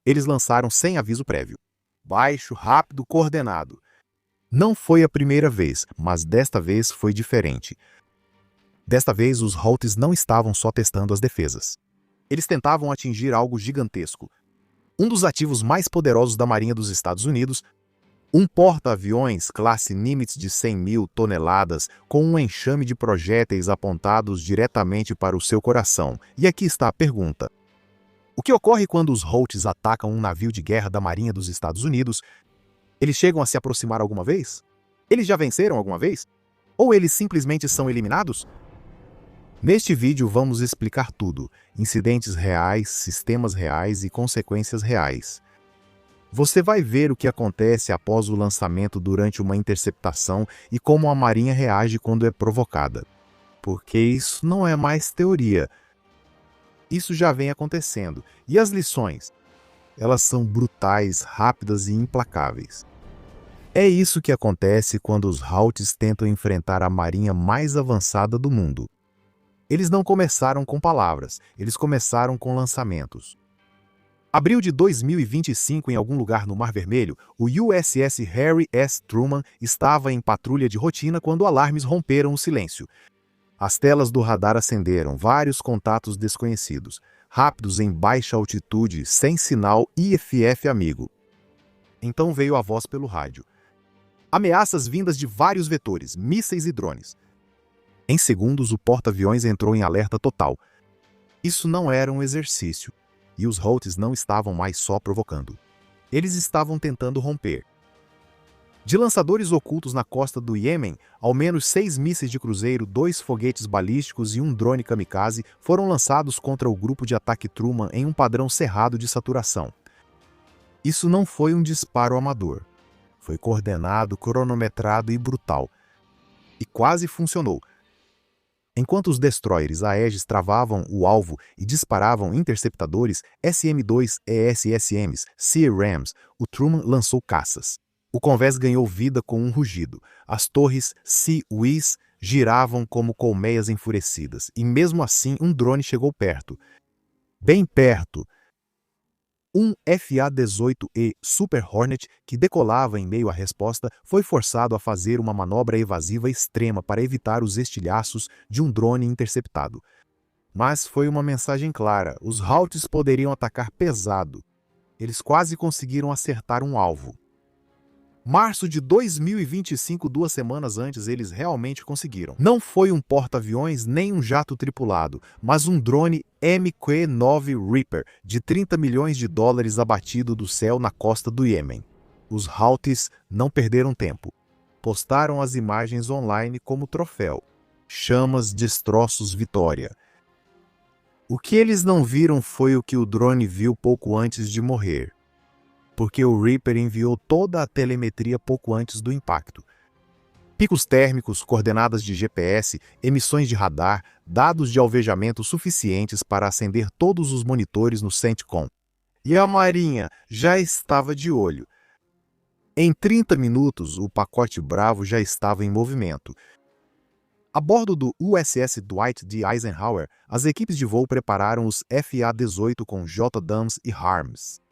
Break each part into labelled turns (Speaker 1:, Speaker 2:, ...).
Speaker 1: Eles lançaram sem aviso prévio. Baixo, rápido, coordenado. Não foi a primeira vez, mas desta vez foi diferente. Desta vez, os Houthis não estavam só testando as defesas. Eles tentavam atingir algo gigantesco. Um dos ativos mais poderosos da Marinha dos Estados Unidos, um porta-aviões classe Nimitz de 100 mil toneladas com um enxame de projéteis apontados diretamente para o seu coração. E aqui está a pergunta. O que ocorre quando os Houthis atacam um navio de guerra da Marinha dos Estados Unidos? Eles chegam a se aproximar alguma vez? Eles já venceram alguma vez? Ou eles simplesmente são eliminados? Neste vídeo vamos explicar tudo, incidentes reais, sistemas reais e consequências reais. Você vai ver o que acontece após o lançamento durante uma interceptação e como a Marinha reage quando é provocada. Porque isso não é mais teoria. Isso já vem acontecendo. E as lições? Elas são brutais, rápidas e implacáveis. É isso que acontece quando os Houthis tentam enfrentar a marinha mais avançada do mundo. Eles não começaram com palavras, eles começaram com lançamentos. Abril de 2025, em algum lugar no Mar Vermelho, o USS Harry S. Truman estava em patrulha de rotina quando alarmes romperam o silêncio. As telas do radar acenderam, vários contatos desconhecidos, rápidos em baixa altitude, sem sinal IFF amigo. Então veio a voz pelo rádio. Ameaças vindas de vários vetores, mísseis e drones. Em segundos, o porta-aviões entrou em alerta total. Isso não era um exercício, e os Houthis não estavam mais só provocando. Eles estavam tentando romper. De lançadores ocultos na costa do Iêmen, ao menos 6 mísseis de cruzeiro, 2 foguetes balísticos e um drone kamikaze foram lançados contra o grupo de ataque Truman em um padrão cerrado de saturação. Isso não foi um disparo amador. Foi coordenado, cronometrado e brutal. E quase funcionou. Enquanto os destroyers Aegis travavam o alvo e disparavam interceptadores SM-2 ESSMs, Sea Rams, o Truman lançou caças. O convés ganhou vida com um rugido. As torres Sea Whiz giravam como colmeias enfurecidas, e mesmo assim um drone chegou perto. Bem perto. Um FA-18E Super Hornet, que decolava em meio à resposta, foi forçado a fazer uma manobra evasiva extrema para evitar os estilhaços de um drone interceptado. Mas foi uma mensagem clara: os Houthis poderiam atacar pesado. Eles quase conseguiram acertar um alvo. Março de 2025, 2 semanas antes, eles realmente conseguiram. Não foi um porta-aviões nem um jato tripulado, mas um drone MQ-9 Reaper de 30 milhões de dólares abatido do céu na costa do Iêmen. Os Houthis não perderam tempo. Postaram as imagens online como troféu. Chamas, destroços, vitória. O que eles não viram foi o que o drone viu pouco antes de morrer. Porque o Reaper enviou toda a telemetria pouco antes do impacto. Picos térmicos, coordenadas de GPS, emissões de radar, dados de alvejamento suficientes para acender todos os monitores no CENTCOM. E a Marinha já estava de olho. Em 30 minutos, o pacote Bravo já estava em movimento. A bordo do USS Dwight D. Eisenhower, as equipes de voo prepararam os FA-18 com JDAMs e HARMs.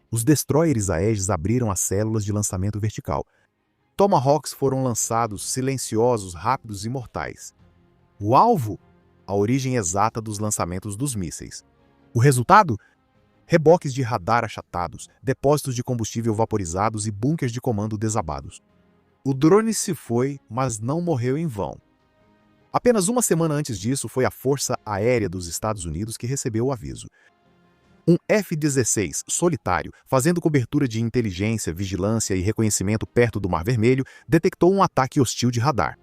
Speaker 1: Os destroyers Aegis abriram as células de lançamento vertical. Tomahawks foram lançados, silenciosos, rápidos e mortais. O alvo? A origem exata dos lançamentos dos mísseis. O resultado? Reboques de radar achatados, depósitos de combustível vaporizados e bunkers de comando desabados. O drone se foi, mas não morreu em vão. Apenas uma semana antes disso, foi a Força Aérea dos Estados Unidos que recebeu o aviso. Um F-16 solitário, fazendo cobertura de inteligência, vigilância e reconhecimento perto do Mar Vermelho, detectou um ataque hostil de radar.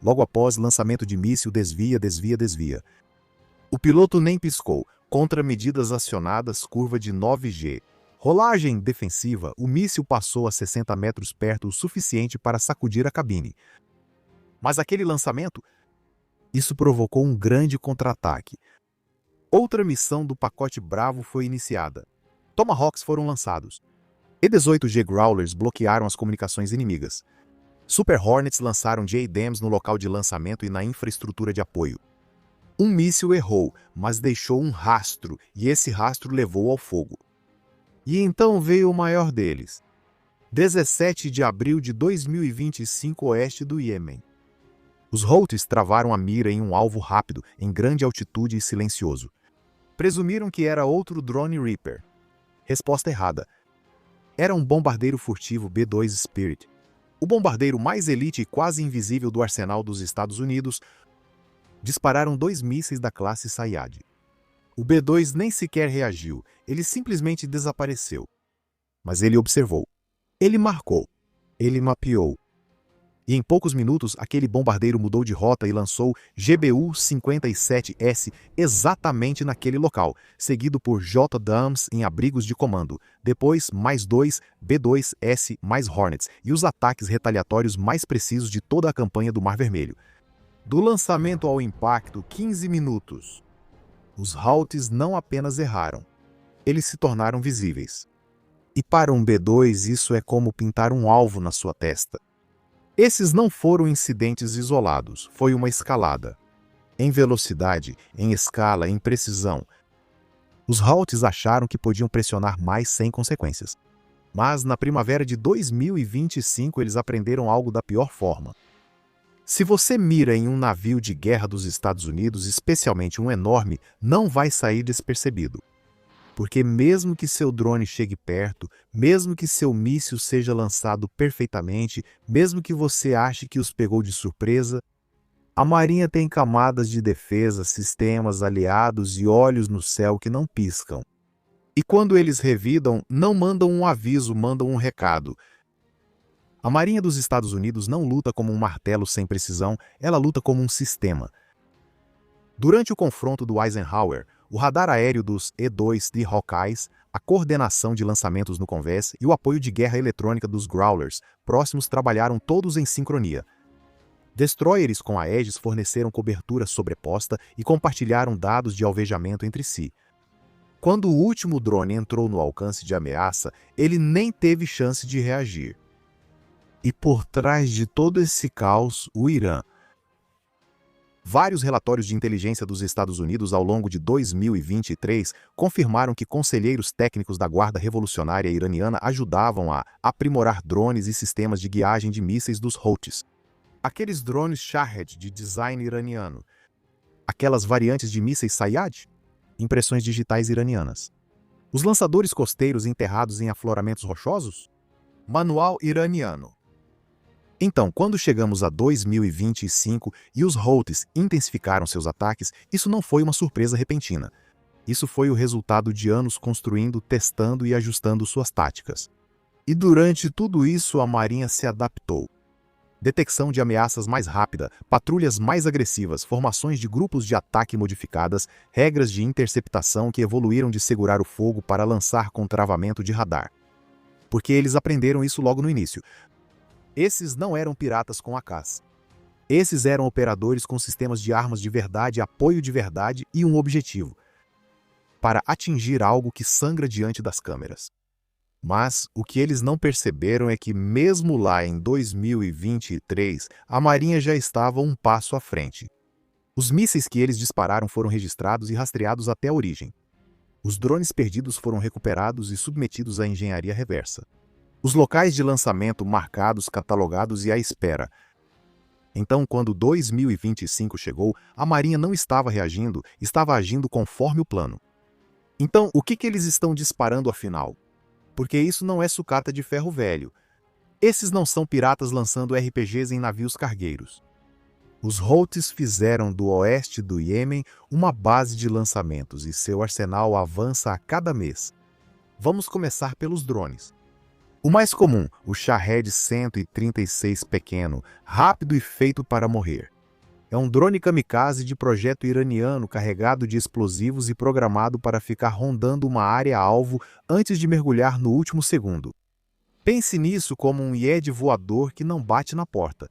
Speaker 1: Logo após, lançamento de míssil desvia. O piloto nem piscou. Contramedidas acionadas, curva de 9G. Rolagem defensiva, o míssil passou a 60 metros perto o suficiente para sacudir a cabine. Mas aquele lançamento? Isso provocou um grande contra-ataque. Outra missão do pacote Bravo foi iniciada. Tomahawks foram lançados. E-18G Growlers bloquearam as comunicações inimigas. Super Hornets lançaram JDAMs no local de lançamento e na infraestrutura de apoio. Um míssil errou, mas deixou um rastro, e esse rastro levou ao fogo. E então veio o maior deles. 17 de abril de 2025, oeste do Iêmen. Os Houthis travaram a mira em um alvo rápido, em grande altitude e silencioso. Presumiram que era outro drone Reaper. Resposta errada. Era um bombardeiro furtivo B-2 Spirit. O bombardeiro mais elite e quase invisível do arsenal dos Estados Unidos. Dispararam 2 mísseis da classe Sayad. O B-2 nem sequer reagiu, ele simplesmente desapareceu. Mas ele observou. Ele marcou. Ele mapeou. E em poucos minutos, aquele bombardeiro mudou de rota e lançou GBU-57S exatamente naquele local, seguido por J-Dams em abrigos de comando, depois mais 2 B-2S mais Hornets e os ataques retaliatórios mais precisos de toda a campanha do Mar Vermelho. Do lançamento ao impacto, 15 minutos. Os Houthis não apenas erraram, eles se tornaram visíveis. E para um B-2 isso é como pintar um alvo na sua testa. Esses não foram incidentes isolados, foi uma escalada. Em velocidade, em escala, em precisão. Os Houthis acharam que podiam pressionar mais sem consequências. Mas na primavera de 2025 eles aprenderam algo da pior forma. Se você mira em um navio de guerra dos Estados Unidos, especialmente um enorme, não vai sair despercebido. Porque mesmo que seu drone chegue perto, mesmo que seu míssil seja lançado perfeitamente, mesmo que você ache que os pegou de surpresa, a Marinha tem camadas de defesa, sistemas aliados e olhos no céu que não piscam. E quando eles revidam, não mandam um aviso, mandam um recado. A Marinha dos Estados Unidos não luta como um martelo sem precisão, ela luta como um sistema. Durante o confronto do Eisenhower, o radar aéreo dos E-2 de Hawkeyes, a coordenação de lançamentos no convés e o apoio de guerra eletrônica dos Growlers próximos trabalharam todos em sincronia. Destroyers com a Aegis forneceram cobertura sobreposta e compartilharam dados de alvejamento entre si. Quando o último drone entrou no alcance de ameaça, ele nem teve chance de reagir. E por trás de todo esse caos, o Irã. Vários relatórios de inteligência dos Estados Unidos ao longo de 2023 confirmaram que conselheiros técnicos da Guarda Revolucionária Iraniana ajudavam a aprimorar drones e sistemas de guiagem de mísseis dos Houthis. Aqueles drones Shahed de design iraniano. Aquelas variantes de mísseis Sayad? Impressões digitais iranianas. Os lançadores costeiros enterrados em afloramentos rochosos? Manual iraniano. Então, quando chegamos a 2025 e os Houthis intensificaram seus ataques, isso não foi uma surpresa repentina. Isso foi o resultado de anos construindo, testando e ajustando suas táticas. E durante tudo isso, a Marinha se adaptou. Detecção de ameaças mais rápida, patrulhas mais agressivas, formações de grupos de ataque modificadas, regras de interceptação que evoluíram de segurar o fogo para lançar com travamento de radar. Porque eles aprenderam isso logo no início. Esses não eram piratas com AKs. Esses eram operadores com sistemas de armas de verdade, apoio de verdade e um objetivo: para atingir algo que sangra diante das câmeras. Mas o que eles não perceberam é que mesmo lá em 2023, a Marinha já estava um passo à frente. Os mísseis que eles dispararam foram registrados e rastreados até a origem. Os drones perdidos foram recuperados e submetidos à engenharia reversa. Os locais de lançamento marcados, catalogados e à espera. Então, quando 2025 chegou, a Marinha não estava reagindo, estava agindo conforme o plano. Então, o que eles estão disparando afinal? Porque isso não é sucata de ferro velho. Esses não são piratas lançando RPGs em navios cargueiros. Os Houthis fizeram do oeste do Iêmen uma base de lançamentos e seu arsenal avança a cada mês. Vamos começar pelos drones. O mais comum, o Shahed 136 pequeno, rápido e feito para morrer. É um drone kamikaze de projeto iraniano carregado de explosivos e programado para ficar rondando uma área-alvo antes de mergulhar no último segundo. Pense nisso como um IED voador que não bate na porta.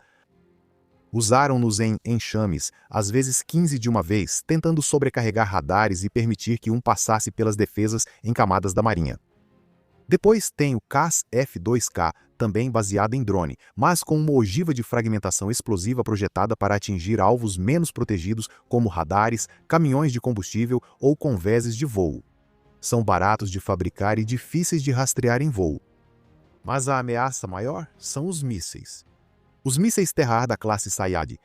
Speaker 1: Usaram-nos em enxames, às vezes 15 de uma vez, tentando sobrecarregar radares e permitir que um passasse pelas defesas em camadas da Marinha. Depois tem o CAS F-2K, também baseado em drone, mas com uma ogiva de fragmentação explosiva projetada para atingir alvos menos protegidos como radares, caminhões de combustível ou convéses de voo. São baratos de fabricar e difíceis de rastrear em voo. Mas a ameaça maior são os mísseis. Os mísseis terra-ar da classe Sayad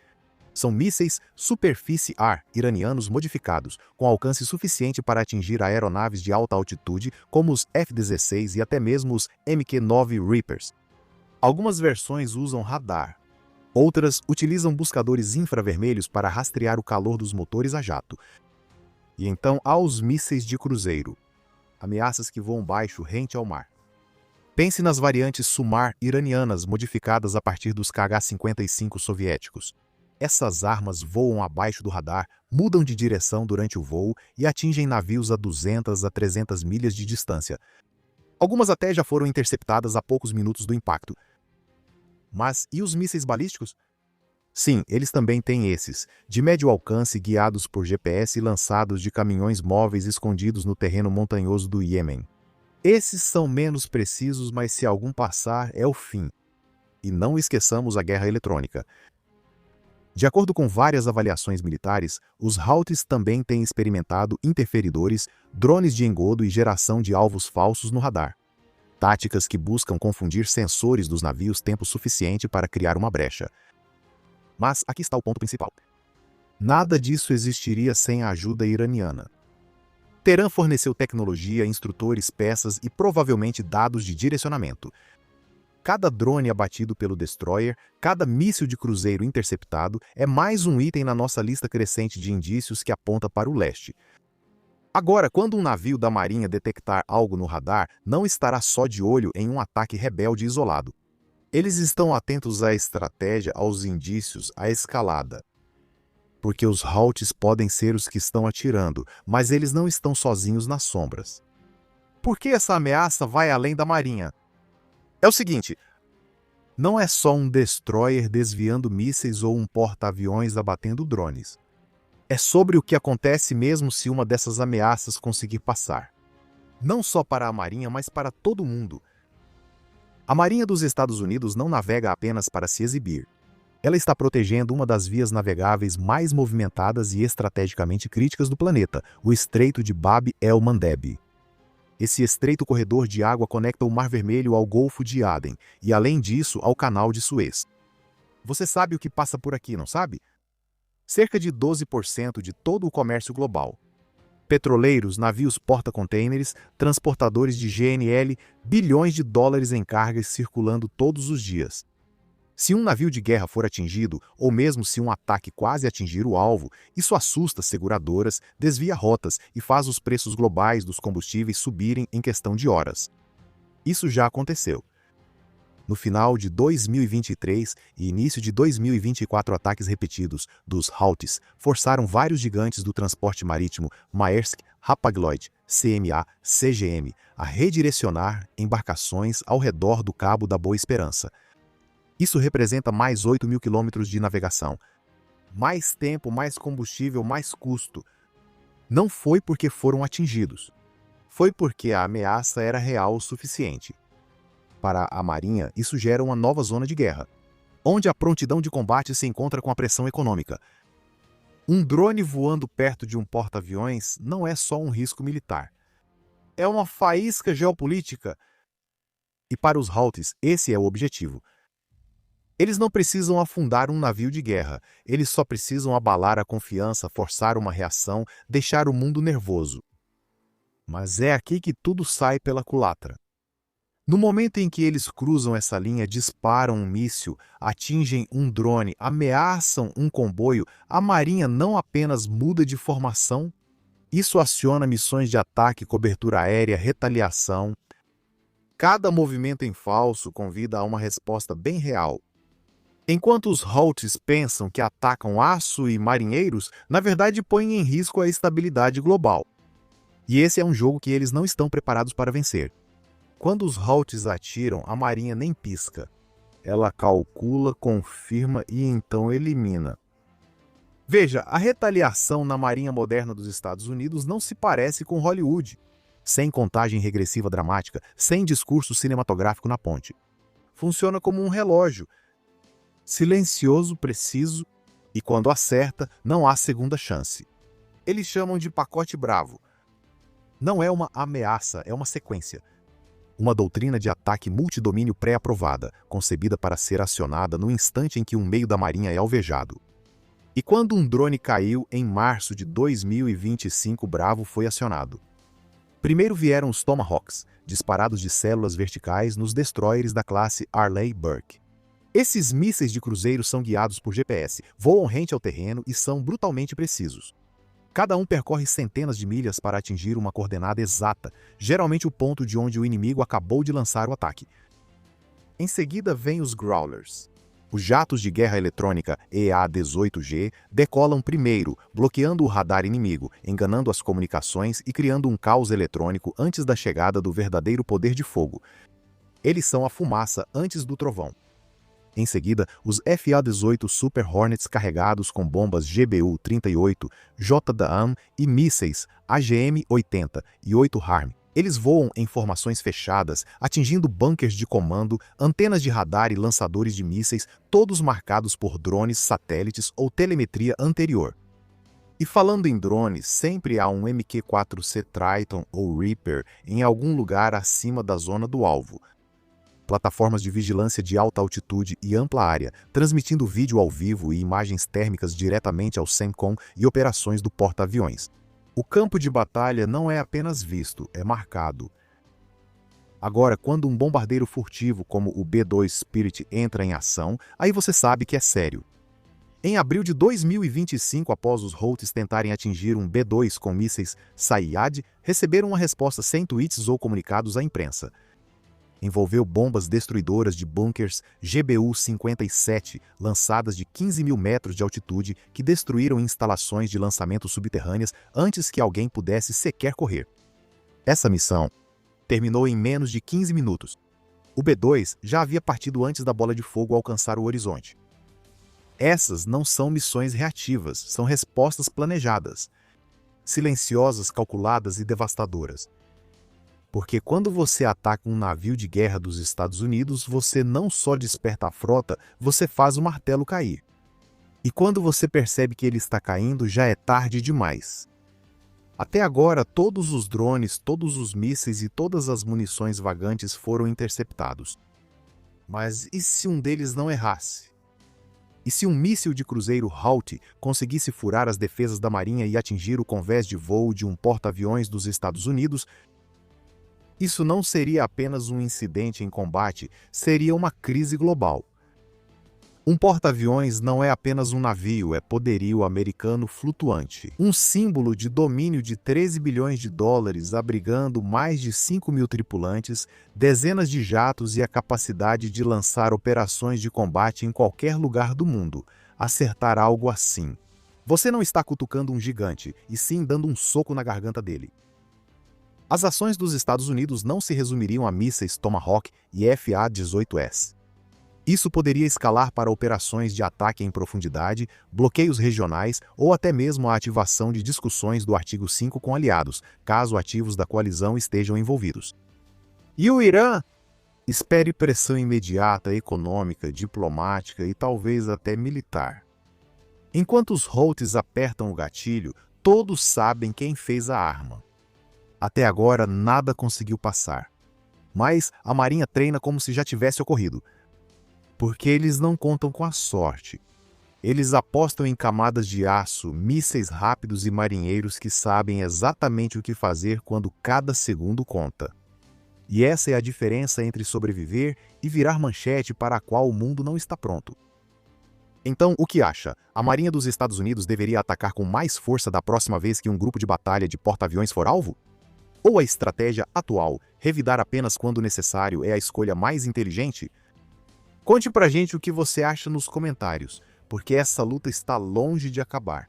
Speaker 1: são mísseis superfície-ar iranianos modificados, com alcance suficiente para atingir aeronaves de alta altitude, como os F-16 e até mesmo os Mk-9 Reapers. Algumas versões usam radar. Outras utilizam buscadores infravermelhos para rastrear o calor dos motores a jato. E então há os mísseis de cruzeiro, ameaças que voam baixo rente ao mar. Pense nas variantes Sumar iranianas modificadas a partir dos KH-55 soviéticos. Essas armas voam abaixo do radar, mudam de direção durante o voo e atingem navios a 200 a 300 milhas de distância. Algumas até já foram interceptadas a poucos minutos do impacto. Mas e os mísseis balísticos? Sim, eles também têm esses, de médio alcance, guiados por GPS e lançados de caminhões móveis escondidos no terreno montanhoso do Iêmen. Esses são menos precisos, mas se algum passar, é o fim. E não esqueçamos a guerra eletrônica. De acordo com várias avaliações militares, os Houthis também têm experimentado interferidores, drones de engodo e geração de alvos falsos no radar. Táticas que buscam confundir sensores dos navios tempo suficiente para criar uma brecha. Mas aqui está o ponto principal. Nada disso existiria sem a ajuda iraniana. Teherã forneceu tecnologia, instrutores, peças e provavelmente dados de direcionamento. Cada drone abatido pelo destroyer, cada míssil de cruzeiro interceptado é mais um item na nossa lista crescente de indícios que aponta para o leste. Agora, quando um navio da Marinha detectar algo no radar, não estará só de olho em um ataque rebelde isolado. Eles estão atentos à estratégia, aos indícios, à escalada. Porque os Houthis podem ser os que estão atirando, mas eles não estão sozinhos nas sombras. Por que essa ameaça vai além da Marinha? É o seguinte, não é só um destroyer desviando mísseis ou um porta-aviões abatendo drones. É sobre o que acontece mesmo se uma dessas ameaças conseguir passar. Não só para a Marinha, mas para todo mundo. A Marinha dos Estados Unidos não navega apenas para se exibir. Ela está protegendo uma das vias navegáveis mais movimentadas e estrategicamente críticas do planeta, o Estreito de Bab el-Mandeb. Esse estreito corredor de água conecta o Mar Vermelho ao Golfo de Aden e, além disso, ao Canal de Suez. Você sabe o que passa por aqui, não sabe? Cerca de 12% de todo o comércio global. Petroleiros, navios porta-contêineres, transportadores de GNL, bilhões de dólares em cargas circulando todos os dias. Se um navio de guerra for atingido, ou mesmo se um ataque quase atingir o alvo, isso assusta seguradoras, desvia rotas e faz os preços globais dos combustíveis subirem em questão de horas. Isso já aconteceu. No final de 2023 e início de 2024, ataques repetidos dos Houthis forçaram vários gigantes do transporte marítimo, Maersk, Hapag-Lloyd, CMA, CGM, a redirecionar embarcações ao redor do Cabo da Boa Esperança. Isso representa mais 8.000 quilômetros de navegação. Mais tempo, mais combustível, mais custo. Não foi porque foram atingidos. Foi porque a ameaça era real o suficiente. Para a Marinha, isso gera uma nova zona de guerra, onde a prontidão de combate se encontra com a pressão econômica. Um drone voando perto de um porta-aviões não é só um risco militar. É uma faísca geopolítica. E para os Houthis, esse é o objetivo. Eles não precisam afundar um navio de guerra, eles só precisam abalar a confiança, forçar uma reação, deixar o mundo nervoso. Mas é aqui que tudo sai pela culatra. No momento em que eles cruzam essa linha, disparam um míssil, atingem um drone, ameaçam um comboio, a Marinha não apenas muda de formação, isso aciona missões de ataque, cobertura aérea, retaliação. Cada movimento em falso convida a uma resposta bem real. Enquanto os Houthis pensam que atacam aço e marinheiros, na verdade põem em risco a estabilidade global. E esse é um jogo que eles não estão preparados para vencer. Quando os Houthis atiram, a Marinha nem pisca. Ela calcula, confirma e então elimina. Veja, a retaliação na Marinha moderna dos Estados Unidos não se parece com Hollywood. Sem contagem regressiva dramática, sem discurso cinematográfico na ponte. Funciona como um relógio. Silencioso, preciso, e quando acerta, não há segunda chance. Eles chamam de pacote bravo. Não é uma ameaça, é uma sequência. Uma doutrina de ataque multidomínio pré-aprovada, concebida para ser acionada no instante em que um meio da marinha é alvejado. E quando um drone caiu em março de 2025, Bravo foi acionado. Primeiro vieram os Tomahawks, disparados de células verticais nos destroyers da classe Arleigh Burke. Esses mísseis de cruzeiro são guiados por GPS, voam rente ao terreno e são brutalmente precisos. Cada um percorre centenas de milhas para atingir uma coordenada exata, geralmente o ponto de onde o inimigo acabou de lançar o ataque. Em seguida vêm os Growlers. Os jatos de guerra eletrônica EA-18G decolam primeiro, bloqueando o radar inimigo, enganando as comunicações e criando um caos eletrônico antes da chegada do verdadeiro poder de fogo. Eles são a fumaça antes do trovão. Em seguida, os FA-18 Super Hornets carregados com bombas GBU-38, JDAM e mísseis AGM-80 e 8 HARM. Eles voam em formações fechadas, atingindo bunkers de comando, antenas de radar e lançadores de mísseis, todos marcados por drones, satélites ou telemetria anterior. E falando em drones, sempre há um MQ-4C Triton ou Reaper em algum lugar acima da zona do alvo. Plataformas de vigilância de alta altitude e ampla área, transmitindo vídeo ao vivo e imagens térmicas diretamente ao CENTCOM e operações do porta-aviões. O campo de batalha não é apenas visto, é marcado. Agora, quando um bombardeiro furtivo como o B-2 Spirit entra em ação, aí você sabe que é sério. Em abril de 2025, após os Houthis tentarem atingir um B-2 com mísseis Saiyad, receberam uma resposta sem tweets ou comunicados à imprensa. Envolveu bombas destruidoras de bunkers GBU-57, lançadas de 15 mil metros de altitude, que destruíram instalações de lançamento subterrâneas antes que alguém pudesse sequer correr. Essa missão terminou em menos de 15 minutos. O B-2 já havia partido antes da bola de fogo alcançar o horizonte. Essas não são missões reativas, são respostas planejadas, silenciosas, calculadas e devastadoras. Porque quando você ataca um navio de guerra dos Estados Unidos, você não só desperta a frota, você faz o martelo cair. E quando você percebe que ele está caindo, já é tarde demais. Até agora, todos os drones, todos os mísseis e todas as munições vagantes foram interceptados. Mas e se um deles não errasse? E se um míssil de cruzeiro Houthi conseguisse furar as defesas da Marinha e atingir o convés de voo de um porta-aviões dos Estados Unidos? Isso não seria apenas um incidente em combate, seria uma crise global. Um porta-aviões não é apenas um navio, é poderio americano flutuante. Um símbolo de domínio de 13 bilhões de dólares, abrigando mais de 5 mil tripulantes, dezenas de jatos e a capacidade de lançar operações de combate em qualquer lugar do mundo. Acertar algo assim. Você não está cutucando um gigante, e sim dando um soco na garganta dele. As ações dos Estados Unidos não se resumiriam a mísseis Tomahawk e FA-18S. Isso poderia escalar para operações de ataque em profundidade, bloqueios regionais ou até mesmo a ativação de discussões do artigo 5 com aliados, caso ativos da coalizão estejam envolvidos. E o Irã? Espere pressão imediata, econômica, diplomática e talvez até militar. Enquanto os Houthis apertam o gatilho, todos sabem quem fez a arma. Até agora, nada conseguiu passar. Mas a Marinha treina como se já tivesse ocorrido. Porque eles não contam com a sorte. Eles apostam em camadas de aço, mísseis rápidos e marinheiros que sabem exatamente o que fazer quando cada segundo conta. E essa é a diferença entre sobreviver e virar manchete para a qual o mundo não está pronto. Então, o que acha? A Marinha dos Estados Unidos deveria atacar com mais força da próxima vez que um grupo de batalha de porta-aviões for alvo? Ou a estratégia atual, revidar apenas quando necessário, é a escolha mais inteligente? Conte pra gente o que você acha nos comentários, porque essa luta está longe de acabar.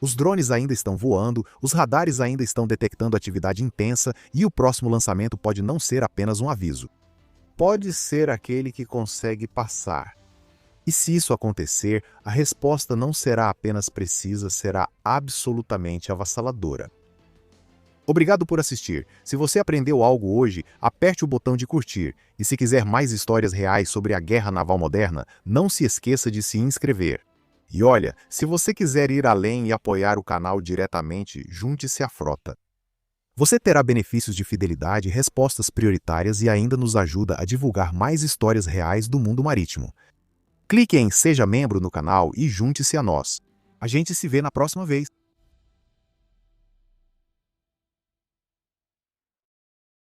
Speaker 1: Os drones ainda estão voando, os radares ainda estão detectando atividade intensa e o próximo lançamento pode não ser apenas um aviso. Pode ser aquele que consegue passar. E se isso acontecer, a resposta não será apenas precisa, será absolutamente avassaladora. Obrigado por assistir. Se você aprendeu algo hoje, aperte o botão de curtir. E se quiser mais histórias reais sobre a guerra naval moderna, não se esqueça de se inscrever. E olha, se você quiser ir além e apoiar o canal diretamente, junte-se à frota. Você terá benefícios de fidelidade, respostas prioritárias e ainda nos ajuda a divulgar mais histórias reais do mundo marítimo. Clique em Seja Membro no canal e junte-se a nós. A gente se vê na próxima vez.